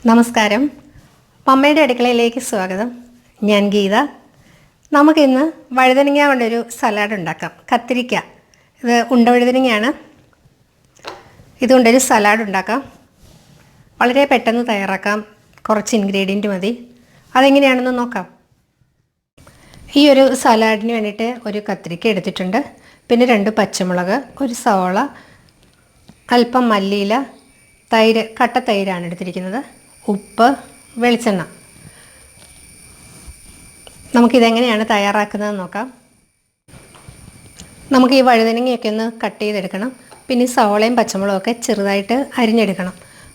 നമസ്കാരം. പമ്മയുടെ അടുക്കളയിലേക്ക് സ്വാഗതം. ഞാൻ ഗീത. നമുക്കിന്ന് വഴുതനങ്ങ കൊണ്ടൊരു സലാഡ് ഉണ്ടാക്കാം. കത്തിരിക്ക, ഇത് ഉണ്ടവഴുതനങ്ങയാണ്. ഇതുകൊണ്ടൊരു സലാഡ് ഉണ്ടാക്കാം. വളരെ പെട്ടെന്ന് തയ്യാറാക്കാം. കുറച്ച് ഇൻഗ്രീഡിയൻറ്റ് മതി. അതെങ്ങനെയാണെന്ന് നോക്കാം. ഈ ഒരു സലാഡിന് വേണ്ടിയിട്ട് ഒരു കത്തിരിക്ക എടുത്തിട്ടുണ്ട്. പിന്നെ 2 പച്ചമുളക്, ഒരു സവോള, അല്പം മല്ലിയില, തൈര്, കട്ട തൈരാണ് എടുത്തിരിക്കുന്നത്, ഉപ്പ്, വെളിച്ചെണ്ണ. നമുക്കിതെങ്ങനെയാണ് തയ്യാറാക്കുന്നതെന്ന് നോക്കാം. നമുക്ക് ഈ വഴുതനങ്ങയൊക്കെ ഒന്ന് കട്ട് ചെയ്തെടുക്കണം. പിന്നെ ഈ സവോളയും പച്ചമുളകും ഒക്കെ ചെറുതായിട്ട് അരിഞ്ഞെടുക്കണം.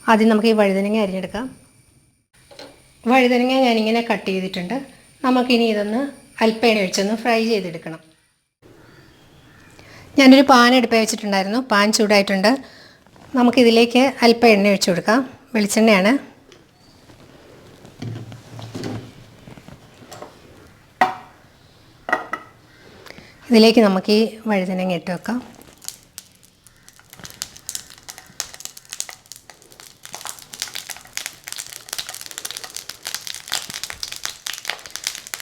ആദ്യം നമുക്ക് ഈ വഴുതനങ്ങ അരിഞ്ഞെടുക്കാം. വഴുതനങ്ങ ഞാനിങ്ങനെ കട്ട് ചെയ്തിട്ടുണ്ട്. നമുക്കിനി ഇതൊന്ന് അല്പം എണ്ണ ഒഴിച്ചൊന്ന് ഫ്രൈ ചെയ്തെടുക്കണം. ഞാനൊരു പാൻ അടുപ്പിൽ വെച്ചിട്ടുണ്ടായിരുന്നു. പാൻ ചൂടായിട്ടുണ്ട്. നമുക്കിതിലേക്ക് അല്പം എണ്ണ ഒഴിച്ചു കൊടുക്കാം. വെളിച്ചെണ്ണയാണ്. ഇതിലേക്ക് നമുക്ക് ഈ വഴുതനങ്ങ ഇട്ട് വെക്കാം.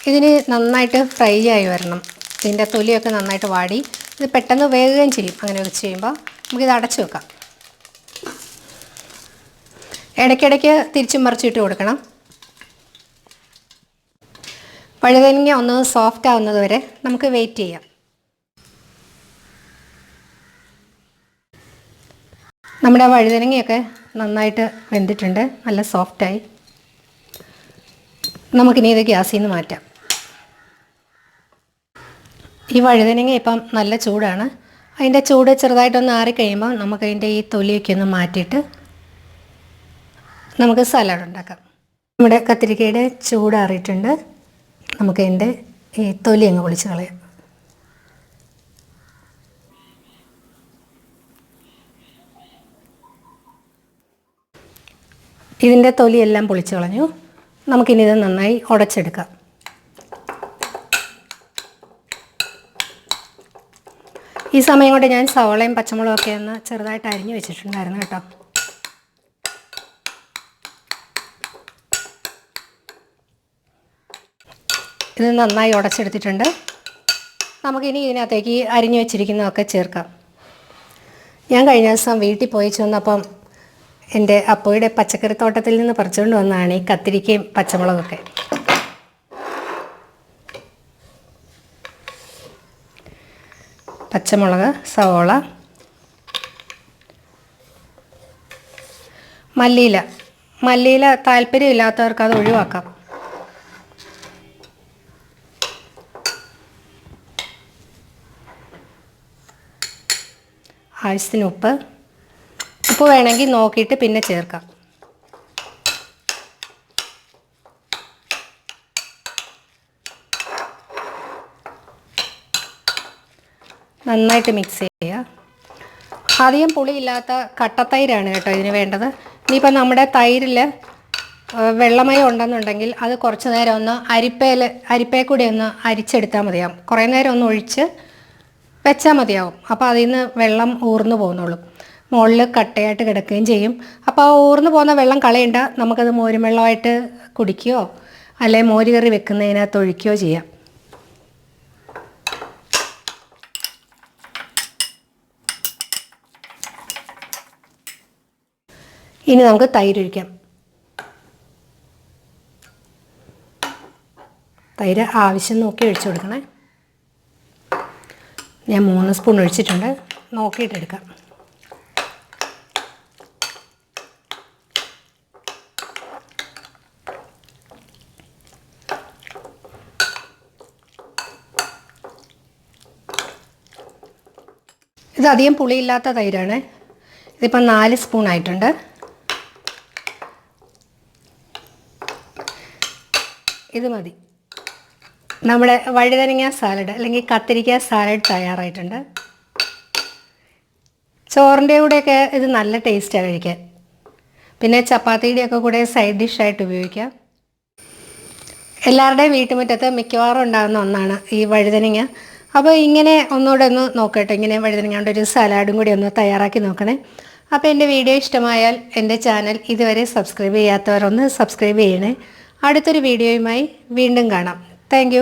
ഇതിന് നന്നായിട്ട് ഫ്രൈ ആയി വരണം. ഇതിൻ്റെ തൊലിയൊക്കെ നന്നായിട്ട് വാടി ഇത് പെട്ടെന്ന് വേകുകയും ചെയ്യും. അങ്ങനെ വെച്ച് ചെയ്യുമ്പോൾ നമുക്കിത് അടച്ചു വെക്കാം. ഇടയ്ക്കിടയ്ക്ക് തിരിച്ചും മറിച്ചിട്ട് കൊടുക്കണം. വഴുതനങ്ങ ഒന്ന് സോഫ്റ്റ് ആവുന്നത് വരെ നമുക്ക് വെയിറ്റ് ചെയ്യാം. നമ്മുടെ വഴുതനങ്ങയൊക്കെ നന്നായിട്ട് വെന്തിട്ടുണ്ട്, നല്ല സോഫ്റ്റായി. നമുക്കിനി ഇത് ഗ്യാസിൽ നിന്ന് മാറ്റാം. ഈ വഴുതനങ്ങ ഇപ്പം നല്ല ചൂടാണ്. അതിൻ്റെ ചൂട് ചെറുതായിട്ടൊന്ന് ആറിക്കഴിയുമ്പോൾ നമുക്കതിൻ്റെ ഈ തൊലിയൊക്കെ ഒന്ന് മാറ്റിയിട്ട് നമുക്ക് സലാഡ് ഉണ്ടാക്കാം. നമ്മുടെ കത്തിരിക്കയുടെ ചൂടാറിയിട്ടുണ്ട്. നമുക്കതിൻ്റെ ഈ തൊലി അങ്ങ് പൊളിച്ച് കളയാം. ഇതിൻ്റെ തൊലിയെല്ലാം പൊളിച്ച് കളഞ്ഞു. നമുക്കിനി ഇത് നന്നായി ഉടച്ചെടുക്കാം. ഈ സമയം കൊണ്ട് ഞാൻ സവോളയും പച്ചമുളകും ഒക്കെ ഒന്ന് ചെറുതായിട്ട് അരിഞ്ഞു വെച്ചിട്ടുണ്ടായിരുന്നു കേട്ടോ. ഇത് നന്നായി ഉടച്ചെടുത്തിട്ടുണ്ട്. നമുക്കിനി ഇതിനകത്തേക്ക് അരിഞ്ഞു വെച്ചിരിക്കുന്നതൊക്കെ ചേർക്കാം. ഞാൻ കഴിഞ്ഞ ദിവസം വീട്ടിൽ പോയി ചെന്നപ്പം എൻ്റെ അപ്പോയുടെ പച്ചക്കറിത്തോട്ടത്തിൽ നിന്ന് പറിച്ചുകൊണ്ട് വന്നതാണ് ഈ കത്തിരിക്കയും പച്ചമുളകൊക്കെ. പച്ചമുളക്, സവോള, മല്ലിയില താല്പര്യമില്ലാത്തവർക്ക് അത് ഒഴിവാക്കാം. ആവശ്യത്തിന് ഉപ്പ് വേണമെങ്കിൽ നോക്കിയിട്ട് പിന്നെ ചേർക്കാം. നന്നായിട്ട് മിക്സ് ചെയ്യുക. അധികം പുളിയില്ലാത്ത കട്ടത്തൈരാണ് കേട്ടോ ഇതിന് വേണ്ടത്. ഇനിയിപ്പോൾ നമ്മുടെ തൈരിൽ വെള്ളമയം ഉണ്ടെന്നുണ്ടെങ്കിൽ അത് കുറച്ച് നേരം ഒന്ന് അരിപ്പയിൽ കൂടി ഒന്ന് അരിച്ചെടുത്താൽ മതിയാവും. കുറേ നേരം ഒന്ന് ഒഴിച്ച് വെച്ചാൽ മതിയാവും. അപ്പോൾ അതിൽ നിന്ന് വെള്ളം ഊർന്നു പോകുന്നുള്ളൂ. മുകളിൽ കട്ടയായിട്ട് കിടക്കുകയും ചെയ്യും. അപ്പോൾ ആ ഊർന്നു പോകുന്ന വെള്ളം കളയണ്ട. നമുക്കത് മോരും വെള്ളമായിട്ട് കുടിക്കുകയോ അല്ലെങ്കിൽ മോര് കറി വെക്കുന്നതിനകത്ത് ഒഴിക്കുകയോ ചെയ്യാം. ഇനി നമുക്ക് തൈര് ഒഴിക്കാം. തൈര് ആവശ്യം നോക്കി ഒഴിച്ചു കൊടുക്കണേ. ഞാൻ 3 സ്പൂൺ ഒഴിച്ചിട്ടുണ്ട്. നോക്കിയിട്ടെടുക്കാം. ഇത് അധികം പുളിയില്ലാത്ത തൈരാണ്. ഇതിപ്പം 4 സ്പൂൺ ആയിട്ടുണ്ട്. ഇത് മതി. നമ്മുടെ വഴുതനങ്ങ സാലഡ് അല്ലെങ്കിൽ കത്തിരിക്ക സാലഡ് തയ്യാറായിട്ടുണ്ട്. ചോറിൻ്റെ കൂടെയൊക്കെ ഇത് നല്ല ടേസ്റ്റാണ് കഴിക്കാൻ. പിന്നെ ചപ്പാത്തിയുടെയൊക്കെ കൂടെ സൈഡ് ഡിഷായിട്ട് ഉപയോഗിക്കാം. എല്ലാവരുടെയും വീട്ടുമുറ്റത്ത് മിക്കവാറും ഉണ്ടാകുന്ന ഒന്നാണ് ഈ വഴുതനങ്ങ. അപ്പോൾ ഇങ്ങനെ ഒന്നുകൂടെ ഒന്ന് നോക്കട്ടെ. ഇങ്ങനെ വഴുതനങ്ങ കൊണ്ട് ഒരു സലാഡും കൂടി ഒന്ന് തയ്യാറാക്കി നോക്കണേ. അപ്പോൾ എൻ്റെ വീഡിയോ ഇഷ്ടമായാൽ എൻ്റെ ചാനൽ ഇതുവരെ സബ്സ്ക്രൈബ് ചെയ്യാത്തവരൊന്ന് സബ്സ്ക്രൈബ് ചെയ്യണേ. അടുത്തൊരു വീഡിയോയുമായി വീണ്ടും കാണാം. താങ്ക്